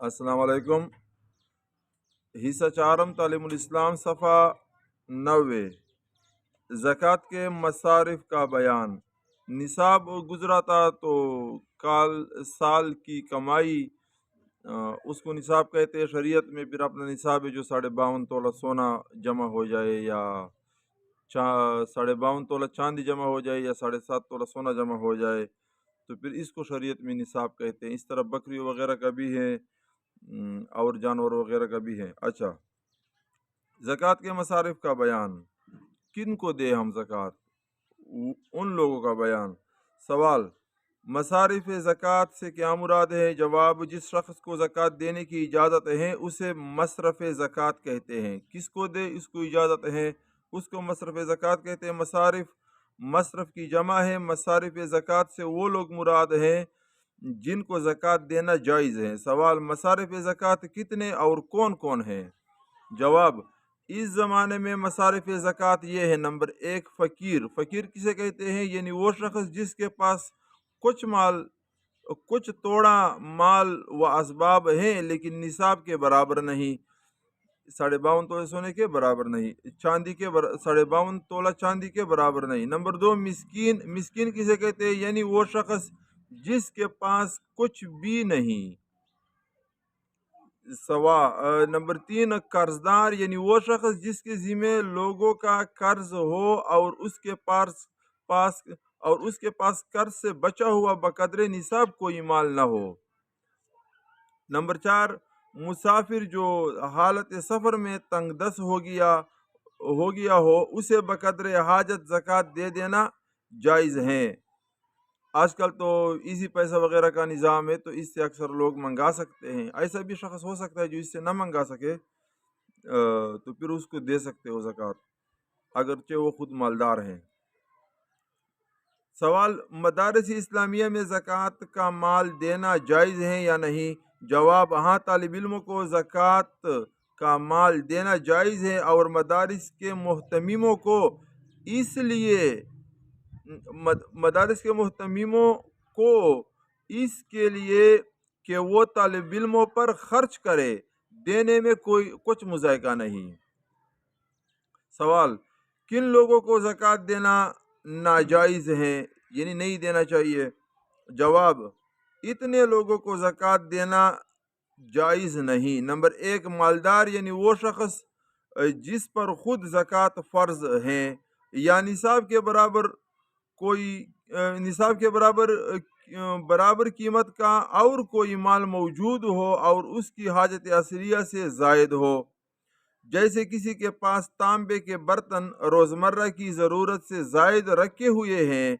अस्सलाम वालेकुम। हिस्सा चारम तालीम इस्लाम सफ़ा 90। ज़कात के मसारिफ का बयान। निसाब गुजरा था तो साल की कमाई उसको निसाब कहते हैं शरीयत में। फिर अपना निसाब है जो 52.5 तोला सोना जमा हो जाए या 52.5 तोला चांदी जमा हो जाए या 7.5 तोला सोना जमा हो जाए तो फिर इसको शरीयत में निसाब कहते हैं। इस तरह बकरी वगैरह का भी है और जानवर वगैरह का भी है। अच्छा, ज़कात के मसारिफ का बयान। किन को दे हम ज़कात? उन लोगों का बयान। सवाल, मसारिफ ज़कात से क्या मुराद है? जवाब, जिस शख्स को ज़कात देने की इजाज़त है उसे मसरफ़ ज़कात कहते हैं। किसको दे इसको इजाज़त है उसको मसरफ़ ज़कात कहते हैं। मसारिफ मसरफ़ की जमा है। मसारिफ ज़कात से वो लोग मुराद हैं जिनको ज़कात देना जायज़ है। सवाल, मसारिफ ज़कात कितने और कौन कौन हैं? जवाब, इस ज़माने में मसारिफ ज़कात ये है। नंबर 1, फ़कीर। फ़कीर किसे कहते हैं? यानी वो शख्स जिसके पास कुछ तोड़ा माल व असबाब हैं लेकिन निसाब के बराबर नहीं, 52.5 तोले सोने के बराबर नहीं, चांदी के 52.5 तोला चांदी के बराबर नहीं। नंबर 2, मिस्कीन। मिस्कीन किसे कहते हैं? यानी वो शख्स जिसके पास कुछ भी नहीं। नंबर 3, कर्जदार। यानी वो शख्स जिसके जिम्मे लोगों का कर्ज हो और पास उसके पास कर्ज से बचा हुआ बकदरे निसाब कोई माल ना हो। नंबर 4, मुसाफिर जो हालत सफ़र में तंगदस्त हो गया हो उसे बकदरे हाजत ज़कात दे देना जायज़ है। आजकल तो इजी पैसा वगैरह का निज़ाम है तो इससे अक्सर लोग मंगा सकते हैं। ऐसा भी शख्स हो सकता है जो इससे ना मंगा सके तो फिर उसको दे सकते हो ज़कात, अगरचे वो खुद मालदार हैं। सवाल, मदारस इस्लामिया में ज़कात का माल देना जायज़ है या नहीं? जवाब, हाँ, तालिब इल्मों को ज़कात का माल देना जायज़ है और मदारिस के मुहतमिमों को इसलिए मदारिस के मुहतमिमों को इसके लिए कि वो तालिब इल्मों पर खर्च करे, देने में कोई कुछ मुज़ायका नहीं। सवाल, किन लोगों को ज़कात देना नाजायज़ है यानी नहीं देना चाहिए? जवाब, इतने लोगों को ज़कात देना जायज़ नहीं। नंबर 1, मालदार। यानी वो शख्स जिस पर खुद ज़कात फ़र्ज है या निसाब के बराबर कीमत का और कोई माल मौजूद हो और उसकी हाजत असलिया से ज़ायद हो। जैसे किसी के पास तांबे के बर्तन रोज़मर्रा की ज़रूरत से ज़ायद रखे हुए हैं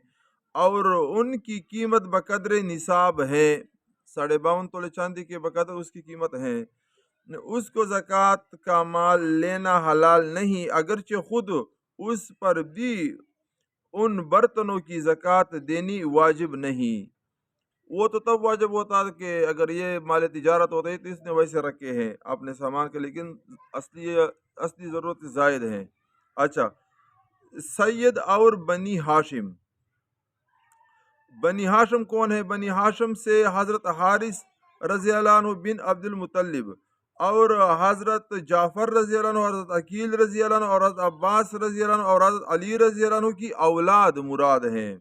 और उनकी कीमत बकदरे निसाब है, 52.5 तोले चांदी के बकदर उसकी कीमत है, उसको ज़कात का माल लेना हलाल नहीं, अगरचे खुद उस पर भी उन बर्तनों की ज़कात देनी वाजिब नहीं। वो तो तब वाजिब होता है कि अगर ये माल तिजारत होता है तो इसने वैसे रखे हैं अपने सामान के, लेकिन असली ज़रूरत ज़ायद हैं। अच्छा, सैयद और बनी हाशिम। बनी हाशिम कौन है? बनी हाशिम से हज़रत हारिस रज़ी अल्लाह अन्हु बिन अब्दुल मुत्तलिब और हज़रत जाफ़र रज़ी अल्लाह अन्हु, हज़रत अकील रज़ी अल्लाह अन्हु और हज़रत अब्बास रज़ी अल्लाह अन्हु और हज़रत अली रज़ी अल्लाह अन्हु की औलाद मुराद हैं।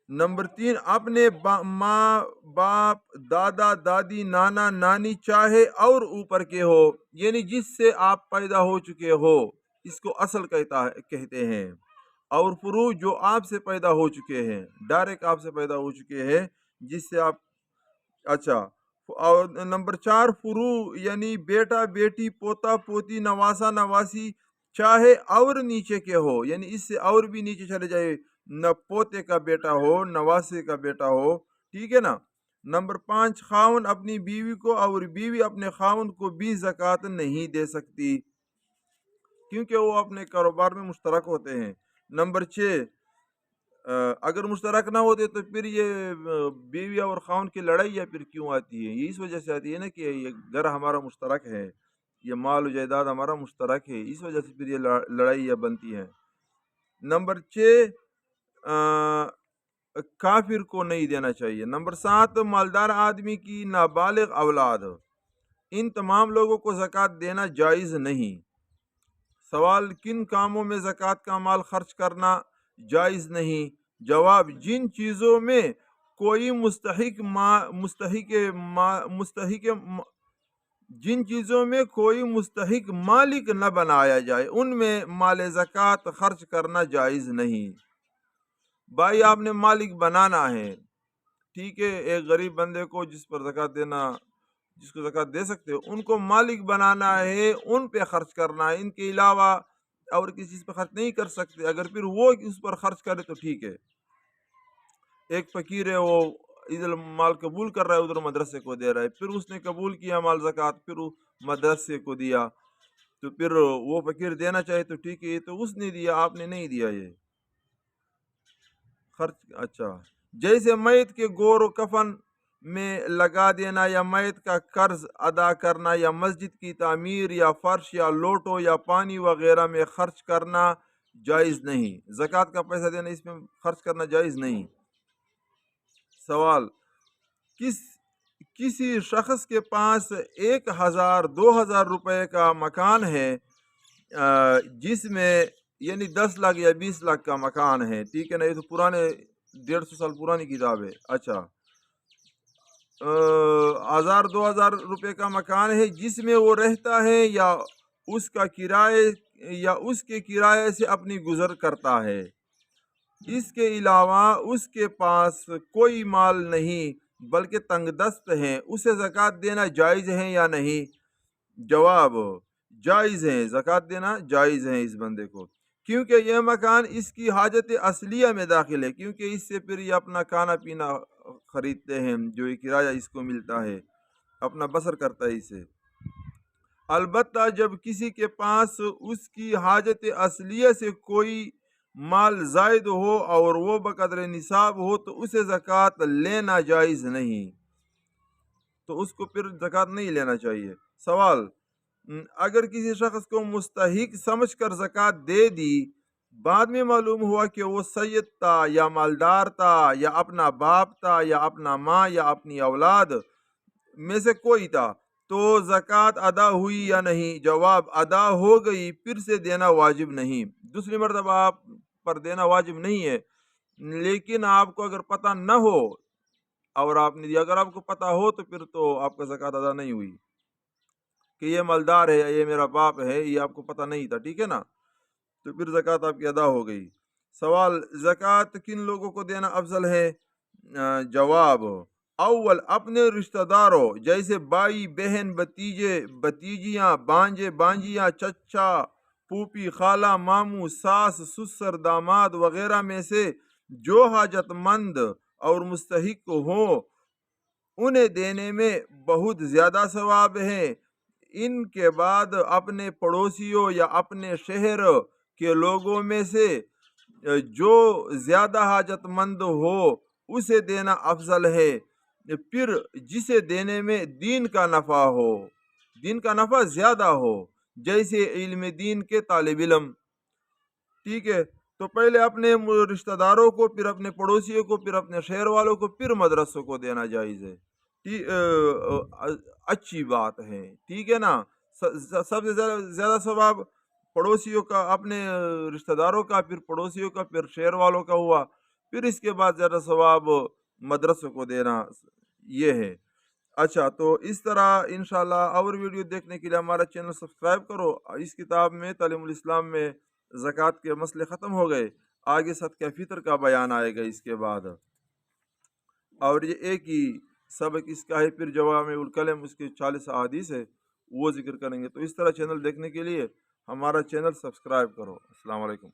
नंबर 3, अपने माँ बाप, दादा दादी, नाना नानी चाहे और ऊपर के हो, यानी जिससे आप पैदा हो चुके हो, इसको असल कहते हैं। और फुरू, जो आपसे पैदा हो चुके हैं, डायरेक्ट आपसे पैदा हो चुके हैं जिससे आप। अच्छा, और नंबर 4, फुरू यानी बेटा बेटी, पोता पोती, नवासा नवासी चाहे और नीचे के हो, यानी इससे और भी नीचे चले जाए, न पोते का बेटा हो नवासे का बेटा हो, ठीक है ना। नंबर 5, खाउन अपनी बीवी को और बीवी अपने खाउन को भी ज़कात नहीं दे सकती क्योंकि वो अपने कारोबार में मुश्तरक होते हैं। नंबर 6, अगर मुश्तरक ना होते तो फिर ये बीवी और खाउन की लड़ाई या फिर क्यों आती है? ये इस वजह से आती है ना कि ये घर हमारा मुश्तरक है, ये माल जायदाद हमारा मुश्तरक है, इस वजह से फिर ये लड़ाई या बनती है। नंबर 6, काफिर को नहीं देना चाहिए। नंबर 7, मालदार आदमी की नाबालिग औलाद, इन तमाम लोगों को ज़कात देना जायज़ नहीं। सवाल, किन कामों में ज़कात का माल खर्च करना जायज़ नहीं? जवाब, जिन चीज़ों में कोई जिन चीज़ों में कोई मुस्तहिक मालिक न बनाया जाए उनमें माल ज़कात खर्च करना जायज़ नहीं। भाई आपने मालिक बनाना है, ठीक है, एक गरीब बंदे को जिस पर ज़कात देना, जिसको ज़कात दे सकते हो, उनको मालिक बनाना है, उन पे खर्च करना है। इनके अलावा और किसी चीज़ पर खर्च नहीं कर सकते। अगर फिर वो उस पर खर्च करे तो ठीक है। एक फ़कीर है, वो इधर माल कबूल कर रहा है, उधर मदरसे को दे रहा है, फिर उसने कबूल किया माल ज़कात, फिर वो मदरसे को दिया, तो फिर वो फ़कीर देना चाहे तो ठीक है, तो उसने दिया, आपने नहीं दिया, ये खर्च। अच्छा, जैसे मैत के गोर कफन में लगा देना या मैत का कर्ज अदा करना या मस्जिद की तामीर या फर्श या लोटो या पानी वगैरह में खर्च करना जायज़ नहीं। ज़कात का पैसा देना, इसमें खर्च करना जायज़ नहीं। सवाल, किसी शख्स के पास 1000 2000 रुपए का मकान है, जिसमें यानी 10 लाख या 20 लाख का मकान है, ठीक है ना, ये तो पुराने 150 साल पुरानी किताब है। अच्छा, 1000 2000 रुपए का मकान है जिसमें वो रहता है या उसका किराए या उसके किराए से अपनी गुजर करता है, इसके अलावा उसके पास कोई माल नहीं बल्कि तंगदस्त है, उसे ज़कात देना जायज़ है या नहीं? जवाब, जायज़ है, ज़कात देना जायज़ है इस बंदे को, क्योंकि यह मकान इसकी हाजत असलिया में दाखिल है, क्योंकि इससे फिर ये अपना खाना पीना खरीदते हैं, जो ये किराया इसको मिलता है, अपना बसर करता है इसे। अलबत्ता जब किसी के पास उसकी हाजत असलिया से कोई माल जायद हो और वो बकदर निसाब हो तो उसे ज़कात लेना जायज़ नहीं, तो उसको फिर ज़कात नहीं लेना चाहिए। सवाल, अगर किसी शख्स को मुस्तहिक समझकर ज़कात दे दी, बाद में मालूम हुआ कि वो सैयद था या मालदार था या अपना बाप था या अपना माँ या अपनी औलाद में से कोई था, तो ज़कात अदा हुई या नहीं? जवाब, अदा हो गई, फिर से देना वाजिब नहीं। दूसरी मरतबा आप पर देना वाजिब नहीं है, लेकिन आपको अगर पता न हो और आपने दिया, अगर आपको पता हो तो फिर तो आपका ज़कात अदा नहीं हुई कि ये मालदार है या ये मेरा बाप है, ये आपको पता नहीं था, ठीक है ना, तो फिर ज़कात आपकी अदा हो गई। सवाल, ज़कात किन लोगों को देना अफजल है? जवाब, अव्वल अपने रिश्तेदारों जैसे भाई बहन भतीजे भतीजियाँ भांजे भांजियाँ चचा फूफी खाला मामू सास ससुर दामाद वगैरह में से जो हाजतमंद और मुस्तहिक हो उन्हें देने में बहुत ज़्यादा सवाब है। इनके बाद अपने पड़ोसियों या अपने शहर के लोगों में से जो ज़्यादा हाजतमंद हो उसे देना अफजल है, फिर जिसे देने में दीन का नफ़ा हो, दीन का नफ़ा ज़्यादा हो, जैसे इल्म दीन के तालिब इल्म, ठीक है। तो पहले अपने रिश्तेदारों को, फिर अपने पड़ोसियों को, फिर अपने शहर वालों को, फिर मदरसों को देना जायज़ है। अच्छी बात है, ठीक है ना। सबसे ज़्यादा सवाब पड़ोसियों का, अपने रिश्तेदारों का, फिर पड़ोसियों का, फिर शहर वालों का हुआ, फिर इसके बाद ज़्यादा सवाब मदरसों को देना, ये है। अच्छा, तो इस तरह इंशाल्लाह और वीडियो देखने के लिए हमारा चैनल सब्सक्राइब करो। इस किताब में तालीमुल इस्लाम में ज़कात के मसले ख़त्म हो गए, आगे सदका फ़ितर का बयान आएगा इसके बाद, और ये एक ही सबक इसका है, फिर जवामिउल कलम उसके 40 अहादीस है, वो जिक्र करेंगे। तो इस तरह चैनल देखने के लिए हमारा चैनल सब्सक्राइब करो। अस्सलाम वालेकुम।